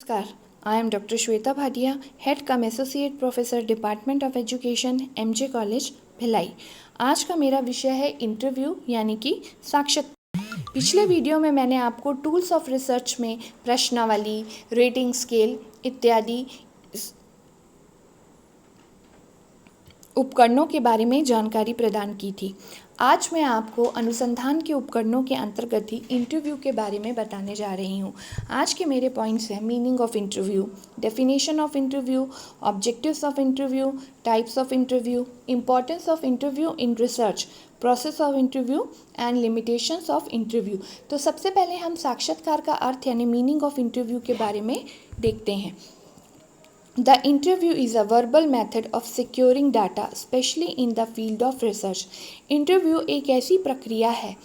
नमस्कार, I am doctor Shweta Bhatia, head come associate professor department of education MJ college Bhilai. आज का मेरा विषय है इंटरव्यू यानी कि साक्षात्कार। पिछले वीडियो में मैंने आपको टूल्स ऑफ रिसर्च में प्रश्नावली, रेटिंग स्केल इत्यादि उपकरणों के बारे में जानकारी प्रदान की थी। आज मैं आपको अनुसंधान के उपकरणों के अंतर्गत ही इंटरव्यू के बारे में बताने जा रही हूँ। आज के मेरे पॉइंट्स हैं meaning of interview, definition of interview, objectives of interview, types of interview, importance of interview in research, process of interview and limitations of interview. तो सबसे पहले हम साक्षात्कार का अर्थ यानी मीनिंग ऑफ इंटरव्यू के बारे में देखते हैं। The interview is a verbal method of securing data, especially in the field of research. Interview एक ऐसी प्रक्रिया है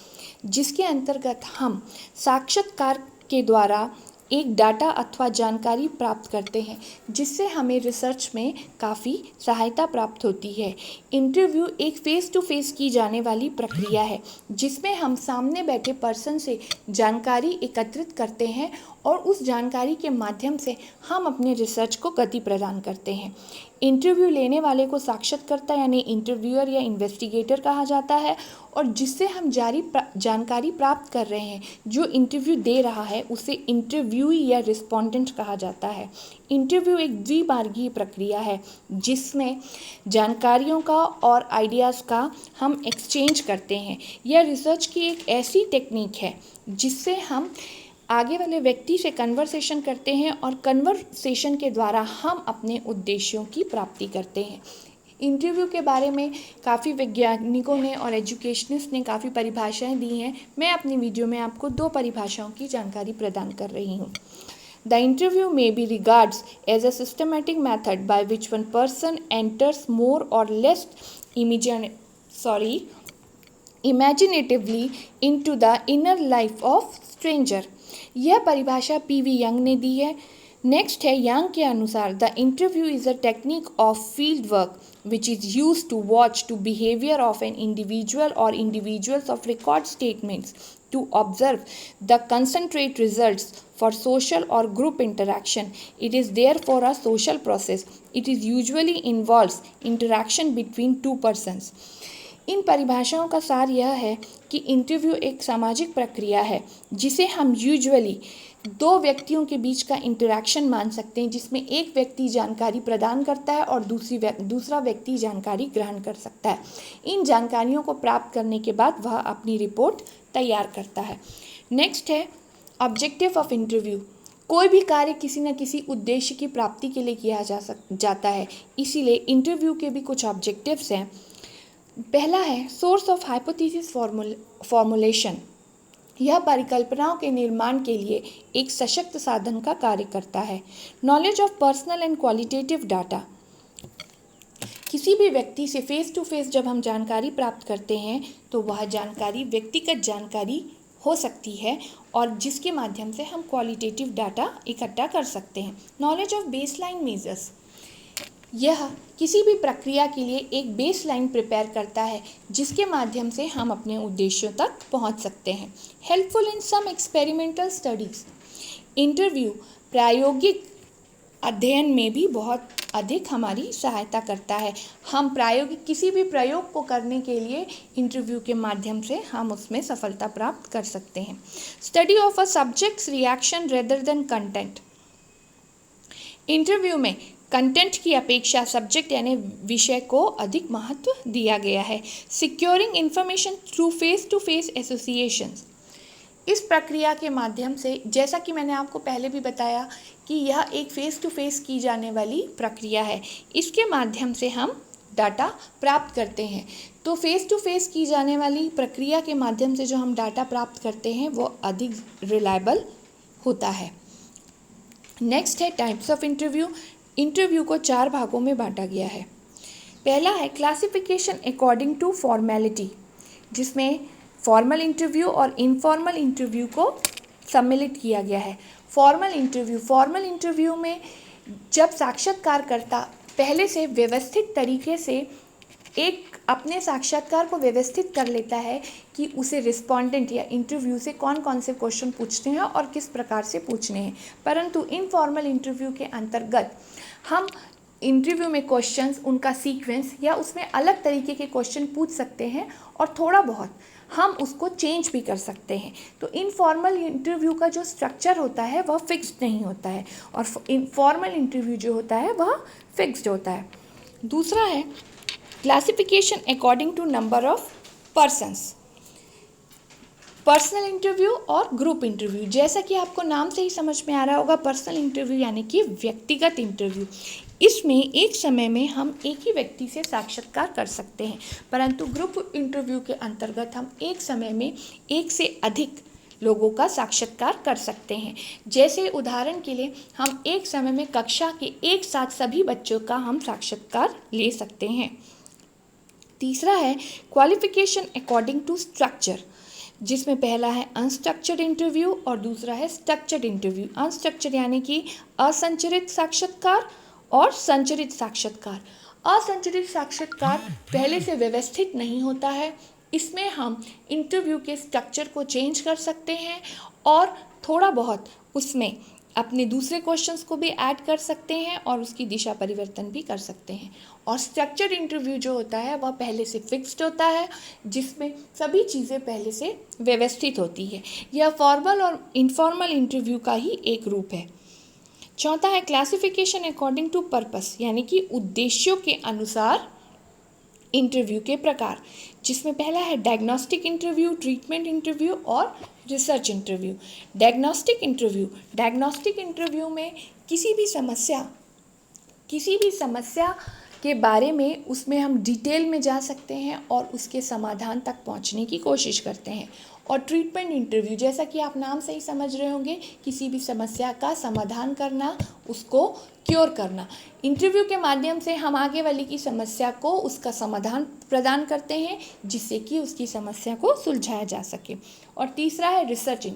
जिसके अंतर्गत हम साक्षात्कार के द्वारा एक डाटा अथवा जानकारी प्राप्त करते हैं जिससे हमें रिसर्च में काफ़ी सहायता प्राप्त होती है। इंटरव्यू एक फ़ेस टू फेस की जाने वाली प्रक्रिया है जिसमें हम सामने बैठे पर्सन से जानकारी एकत्रित करते हैं और उस जानकारी के माध्यम से हम अपने रिसर्च को गति प्रदान करते हैं। इंटरव्यू लेने वाले को साक्षात्कारकर्ता यानी इंटरव्यूअर या इन्वेस्टिगेटर कहा जाता है और जिससे हम जानकारी प्राप्त कर रहे हैं, जो इंटरव्यू दे रहा है उसे इंटरव्यूई या रिस्पोंडेंट कहा जाता है। इंटरव्यू एक द्विमार्गीय प्रक्रिया है जिसमें जानकारियों का और आइडियाज़ का हम एक्सचेंज करते हैं। यह रिसर्च की एक ऐसी टेक्निक है जिससे हम आगे वाले व्यक्ति से कन्वर्सेशन करते हैं और कन्वर्सेशन के द्वारा हम अपने उद्देश्यों की प्राप्ति करते हैं। इंटरव्यू के बारे में काफ़ी वैज्ञानिकों ने और एजुकेशनिस्ट ने काफ़ी परिभाषाएं दी हैं। मैं अपनी वीडियो में आपको 2 परिभाषाओं की जानकारी प्रदान कर रही हूँ। The interview may be regarded as a systematic method by which one person enters more or less imaginatively into the inner life of stranger। यह परिभाषा पीवी यंग ने दी है। नेक्स्ट है यंग के अनुसार the interview is a technique of field work which is use to watch to behaviour of an individual और individuals of record statements to observe the concentrate results for social or group interaction. It is therefore a social process. It is usually involves interaction between 2 persons. इन परिभाषाओं का सार यह है कि interview एक सामाजिक प्रक्रिया है जिसे हम यूजुअली 2 व्यक्तियों के बीच का इंटरेक्शन मान सकते हैं, जिसमें एक व्यक्ति जानकारी प्रदान करता है और दूसरा व्यक्ति जानकारी ग्रहण कर सकता है। इन जानकारियों को प्राप्त करने के बाद वह अपनी रिपोर्ट तैयार करता है। नेक्स्ट है ऑब्जेक्टिव ऑफ इंटरव्यू। कोई भी कार्य किसी न किसी उद्देश्य की प्राप्ति के लिए किया जाता है, इसीलिए इंटरव्यू के भी कुछ ऑब्जेक्टिव्स हैं। पहला है सोर्स ऑफ हाइपोथेसिस फॉर्मुलेशन। यह परिकल्पनाओं के निर्माण के लिए एक सशक्त साधन का कार्य करता है। Knowledge of personal and qualitative data. किसी भी व्यक्ति से फेस टू फेस जब हम जानकारी प्राप्त करते हैं तो वह जानकारी व्यक्तिगत जानकारी हो सकती है और जिसके माध्यम से हम क्वालिटेटिव डाटा इकट्ठा कर सकते हैं। Knowledge of baseline measures. यह किसी भी प्रक्रिया के लिए एक बेसलाइन प्रिपेयर करता है जिसके माध्यम से हम अपने उद्देश्यों तक पहुंच सकते हैं। Helpful in some experimental studies. Interview प्रायोगिक अध्ययन में भी बहुत अधिक हमारी सहायता करता है। हम प्रायोगिक किसी भी प्रयोग को करने के लिए इंटरव्यू के माध्यम से हम उसमें सफलता प्राप्त कर सकते हैं। Study of a subjects reaction rather than content. Interview में कंटेंट की अपेक्षा सब्जेक्ट यानी विषय को अधिक महत्व दिया गया है। Securing information through face to face associations. इस प्रक्रिया के माध्यम से, जैसा कि मैंने आपको पहले भी बताया कि यह एक फ़ेस टू फेस की जाने वाली प्रक्रिया है, इसके माध्यम से हम डाटा प्राप्त करते हैं। तो फेस टू फेस की जाने वाली प्रक्रिया के माध्यम से जो हम डाटा प्राप्त करते हैं वो अधिक रिलायबल होता है। नेक्स्ट है टाइप्स ऑफ इंटरव्यू। इंटरव्यू को 4 भागों में बांटा गया है। पहला है क्लासिफिकेशन अकॉर्डिंग टू फॉर्मेलिटी, जिसमें फॉर्मल इंटरव्यू और इनफॉर्मल इंटरव्यू को सम्मिलित किया गया है। फॉर्मल इंटरव्यू में जब साक्षात्कारकर्ता पहले से व्यवस्थित तरीके से एक अपने साक्षात्कार को व्यवस्थित कर लेता है कि उसे रिस्पोंडेंट या इंटरव्यू से कौन कौन से क्वेश्चन पूछने हैं और किस प्रकार से पूछने हैं। परंतु इनफॉर्मल इंटरव्यू के अंतर्गत हम इंटरव्यू में क्वेश्चंस, उनका सीक्वेंस या उसमें अलग तरीके के क्वेश्चन पूछ सकते हैं और थोड़ा बहुत हम उसको चेंज भी कर सकते हैं। तो इनफॉर्मल इंटरव्यू का जो स्ट्रक्चर होता है वह फिक्स्ड नहीं होता है और फॉर्मल इंटरव्यू जो होता है वह फिक्स्ड होता है। दूसरा है classification according to number of persons. Personal interview और ग्रुप इंटरव्यू, जैसा कि आपको नाम से ही समझ में आ रहा होगा, पर्सनल इंटरव्यू यानी कि व्यक्तिगत इंटरव्यू। इसमें एक समय में हम एक ही व्यक्ति से साक्षात्कार कर सकते हैं, परंतु ग्रुप इंटरव्यू के अंतर्गत हम एक समय में एक से अधिक लोगों का साक्षात्कार कर सकते हैं। जैसे उदाहरण के लिए हम एक समय में कक्षा के एक साथ सभी बच्चों का हम साक्षात्कार ले सकते हैं। तीसरा है क्वालिफिकेशन अकॉर्डिंग टू स्ट्रक्चर, जिसमें पहला है अनस्ट्रक्चर्ड इंटरव्यू और दूसरा है स्ट्रक्चर्ड इंटरव्यू। अनस्ट्रक्चर्ड यानी कि असंरचित साक्षात्कार और संरचित साक्षात्कार। असंरचित साक्षात्कार पहले से व्यवस्थित नहीं होता है, इसमें हम इंटरव्यू के स्ट्रक्चर को चेंज कर सकते हैं और थोड़ा बहुत उसमें अपने दूसरे क्वेश्चंस को भी ऐड कर सकते हैं और उसकी दिशा परिवर्तन भी कर सकते हैं। और स्ट्रक्चर्ड इंटरव्यू जो होता है वह पहले से फिक्स्ड होता है, जिसमें सभी चीज़ें पहले से व्यवस्थित होती है। यह फॉर्मल और इनफॉर्मल इंटरव्यू का ही एक रूप है। चौथा है क्लासिफिकेशन अकॉर्डिंग टू पर्पस, यानी कि उद्देश्यों के अनुसार इंटरव्यू के प्रकार, जिसमें पहला है डायग्नोस्टिक इंटरव्यू, ट्रीटमेंट इंटरव्यू और रिसर्च इंटरव्यू। डायग्नोस्टिक इंटरव्यू में किसी भी समस्या के बारे में उसमें हम डिटेल में जा सकते हैं और उसके समाधान तक पहुंचने की कोशिश करते हैं। और ट्रीटमेंट इंटरव्यू, जैसा कि आप नाम से ही समझ रहे होंगे, किसी भी समस्या का समाधान करना, उसको क्योर करना। इंटरव्यू के माध्यम से हम आगे वाले की समस्या को उसका समाधान प्रदान करते हैं, जिससे कि उसकी समस्या को सुलझाया जा सके। और तीसरा है रिसर्च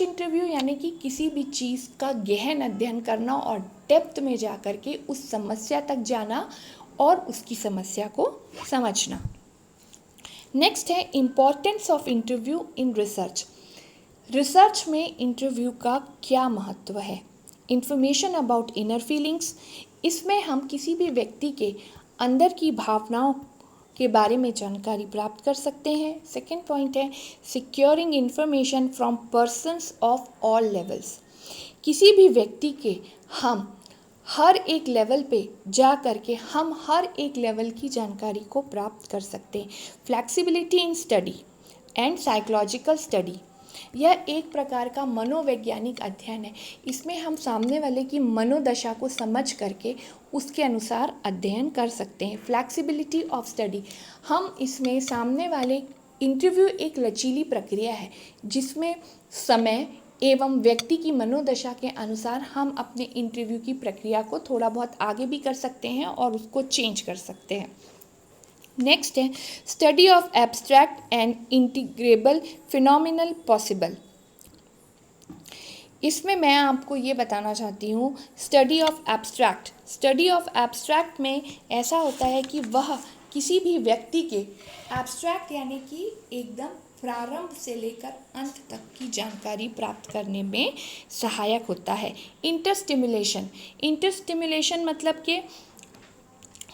इंटरव्यू यानी कि किसी भी चीज़ का गहन अध्ययन करना और डेप्थ में जा कर के उस समस्या तक जाना और उसकी समस्या को समझना। नेक्स्ट है importance of interview in research में इंटरव्यू का क्या महत्व है। इंफॉर्मेशन अबाउट इनर फीलिंग्स, इसमें हम किसी भी व्यक्ति के अंदर की भावनाओं के बारे में जानकारी प्राप्त कर सकते हैं। सेकेंड पॉइंट है securing information from persons of all levels, किसी भी व्यक्ति के हम हर एक लेवल पे जा करके हम हर एक लेवल की जानकारी को प्राप्त कर सकते हैं। Flexibility in study and psychological study, यह एक प्रकार का मनोवैज्ञानिक अध्ययन है। इसमें हम सामने वाले की मनोदशा को समझ करके उसके अनुसार अध्ययन कर सकते हैं। फ्लेक्सिबिलिटी ऑफ स्टडी, हम इसमें सामने वाले इंटरव्यू एक लचीली प्रक्रिया है जिसमें समय एवं व्यक्ति की मनोदशा के अनुसार हम अपने इंटरव्यू की प्रक्रिया को थोड़ा बहुत आगे भी कर सकते हैं और उसको चेंज कर सकते हैं। नेक्स्ट है study of abstract and integrable phenomenal possible. इसमें मैं आपको ये बताना चाहती हूँ स्टडी ऑफ एब्स्ट्रैक्ट में ऐसा होता है कि वह किसी भी व्यक्ति के एब्स्ट्रैक्ट यानी कि एकदम प्रारंभ से लेकर अंत तक की जानकारी प्राप्त करने में सहायक होता है। इंटरस्टिमुलेशन मतलब कि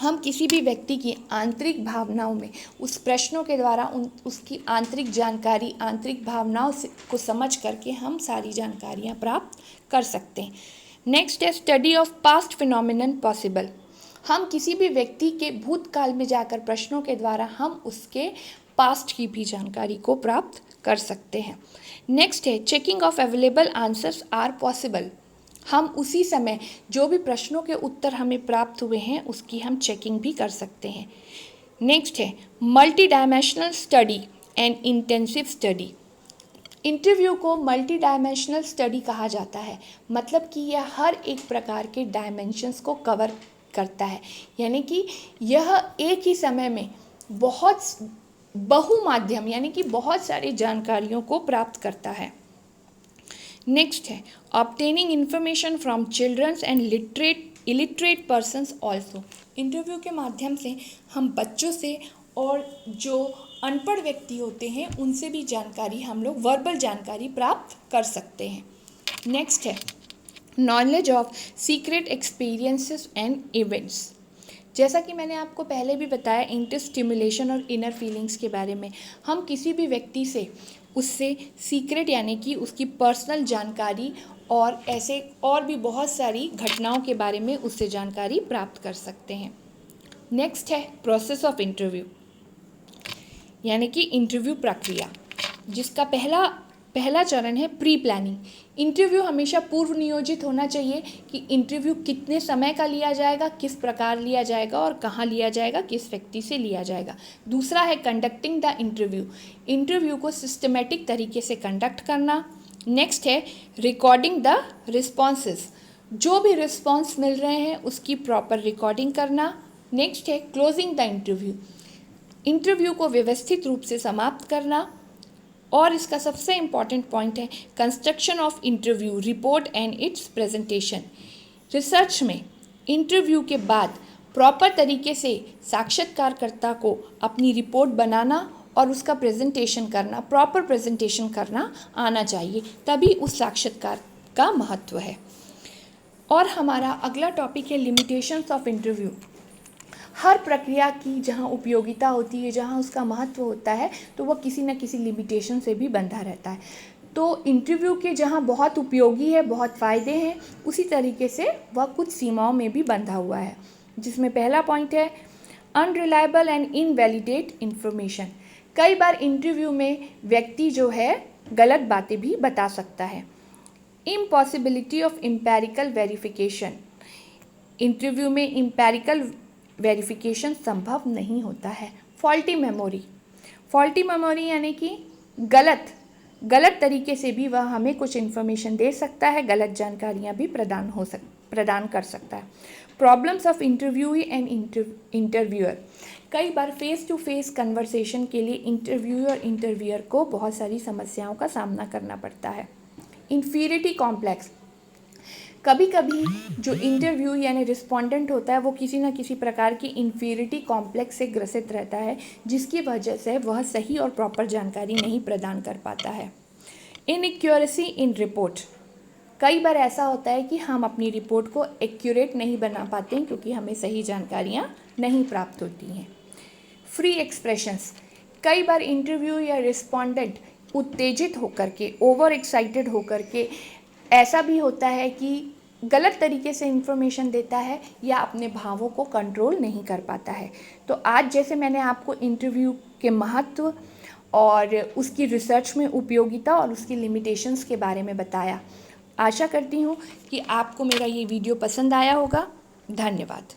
हम किसी भी व्यक्ति की आंतरिक भावनाओं में उस प्रश्नों के द्वारा उसकी आंतरिक जानकारी, आंतरिक भावनाओं को समझ करके हम सारी जानकारियाँ प्राप्त कर सकते हैं। नेक्स्ट है study of past phenomenon possible, हम किसी भी व्यक्ति के भूतकाल में जाकर प्रश्नों के द्वारा हम उसके पास्ट की भी जानकारी को प्राप्त कर सकते हैं। नेक्स्ट है checking of available answers are possible, हम उसी समय जो भी प्रश्नों के उत्तर हमें प्राप्त हुए हैं उसकी हम चेकिंग भी कर सकते हैं। नेक्स्ट है multi dimensional study and intensive study, interview को मल्टी डायमेंशनल स्टडी कहा जाता है, मतलब कि यह हर एक प्रकार के डायमेंशंस को कवर करता है, यानी कि यह एक ही समय में बहुमाध्यम यानी कि बहुत सारी जानकारियों को प्राप्त करता है। नेक्स्ट है obtaining information from children's and illiterate persons also। Interview के माध्यम से हम बच्चों से और जो अनपढ़ व्यक्ति होते हैं उनसे भी जानकारी हम लोग वर्बल जानकारी प्राप्त कर सकते हैं। नेक्स्ट है knowledge of secret experiences and events. जैसा कि मैंने आपको पहले भी बताया इंटर स्टिमुलेशन और इनर फीलिंग्स के बारे में, हम किसी भी व्यक्ति से उससे सीक्रेट यानी कि उसकी पर्सनल जानकारी और ऐसे और भी बहुत सारी घटनाओं के बारे में उससे जानकारी प्राप्त कर सकते हैं। नेक्स्ट है प्रोसेस ऑफ इंटरव्यू यानी कि इंटरव्यू प्रक्रिया, जिसका पहला चरण है प्री प्लानिंग। इंटरव्यू हमेशा पूर्व नियोजित होना चाहिए कि इंटरव्यू कितने समय का लिया जाएगा, किस प्रकार लिया जाएगा और कहाँ लिया जाएगा, किस व्यक्ति से लिया जाएगा। दूसरा है कंडक्टिंग द इंटरव्यू, इंटरव्यू को सिस्टमेटिक तरीके से कंडक्ट करना। नेक्स्ट है रिकॉर्डिंग द रिस्पॉन्सेस, जो भी रिस्पॉन्स मिल रहे हैं उसकी प्रॉपर रिकॉर्डिंग करना। नेक्स्ट है क्लोजिंग द इंटरव्यू, इंटरव्यू को व्यवस्थित रूप से समाप्त करना। और इसका सबसे इम्पॉर्टेंट पॉइंट है construction of interview report and it's presentation. Research में इंटरव्यू के बाद प्रॉपर तरीके से साक्षात्कारकर्ता को अपनी रिपोर्ट बनाना और उसका प्रेजेंटेशन करना, प्रॉपर प्रेजेंटेशन करना आना चाहिए, तभी उस साक्षात्कार का महत्व है। और हमारा अगला टॉपिक है लिमिटेशंस ऑफ इंटरव्यू। हर प्रक्रिया की जहाँ उपयोगिता होती है, जहाँ उसका महत्व होता है, तो वह किसी न किसी लिमिटेशन से भी बंधा रहता है। तो इंटरव्यू के जहाँ बहुत उपयोगी है, बहुत फ़ायदे हैं, उसी तरीके से वह कुछ सीमाओं में भी बंधा हुआ है, जिसमें पहला पॉइंट है अनरिलायबल एंड इनवैलिडेट इन्फॉर्मेशन। कई बार इंटरव्यू में व्यक्ति जो है गलत बातें भी बता सकता है। Impossibility of empirical verification, interview में एम्पेरिकल वेरिफिकेशन संभव नहीं होता है। फॉल्टी मेमोरी यानी कि गलत तरीके से भी वह हमें कुछ इन्फॉर्मेशन दे सकता है, गलत जानकारियाँ भी प्रदान कर सकता है। Problems of interviewee and interviewer, कई बार फेस टू फेस कन्वर्सेशन के लिए इंटरव्यूअर इंटरव्यूअर को बहुत सारी समस्याओं का सामना करना पड़ता है। इन्फीरियरिटी कॉम्प्लेक्स, कभी कभी जो इंटरव्यू यानी रिस्पोंडेंट होता है वो किसी न किसी प्रकार की इन्फीरियरिटी कॉम्प्लेक्स से ग्रसित रहता है, जिसकी वजह से वह सही और प्रॉपर जानकारी नहीं प्रदान कर पाता है। इनएक्यूरेसी इन रिपोर्ट, कई बार ऐसा होता है कि हम अपनी रिपोर्ट को एक्यूरेट नहीं बना पाते हैं क्योंकि हमें सही जानकारियाँ नहीं प्राप्त होती हैं। फ्री एक्सप्रेशंस, कई बार इंटरव्यू या रिस्पोंडेंट उत्तेजित होकर के, ओवर एक्साइटेड होकर के ऐसा भी होता है कि गलत तरीके से इन्फॉर्मेशन देता है या अपने भावों को कंट्रोल नहीं कर पाता है। तो आज जैसे मैंने आपको इंटरव्यू के महत्व और उसकी रिसर्च में उपयोगिता और उसकी लिमिटेशंस के बारे में बताया, आशा करती हूँ कि आपको मेरा ये वीडियो पसंद आया होगा। धन्यवाद।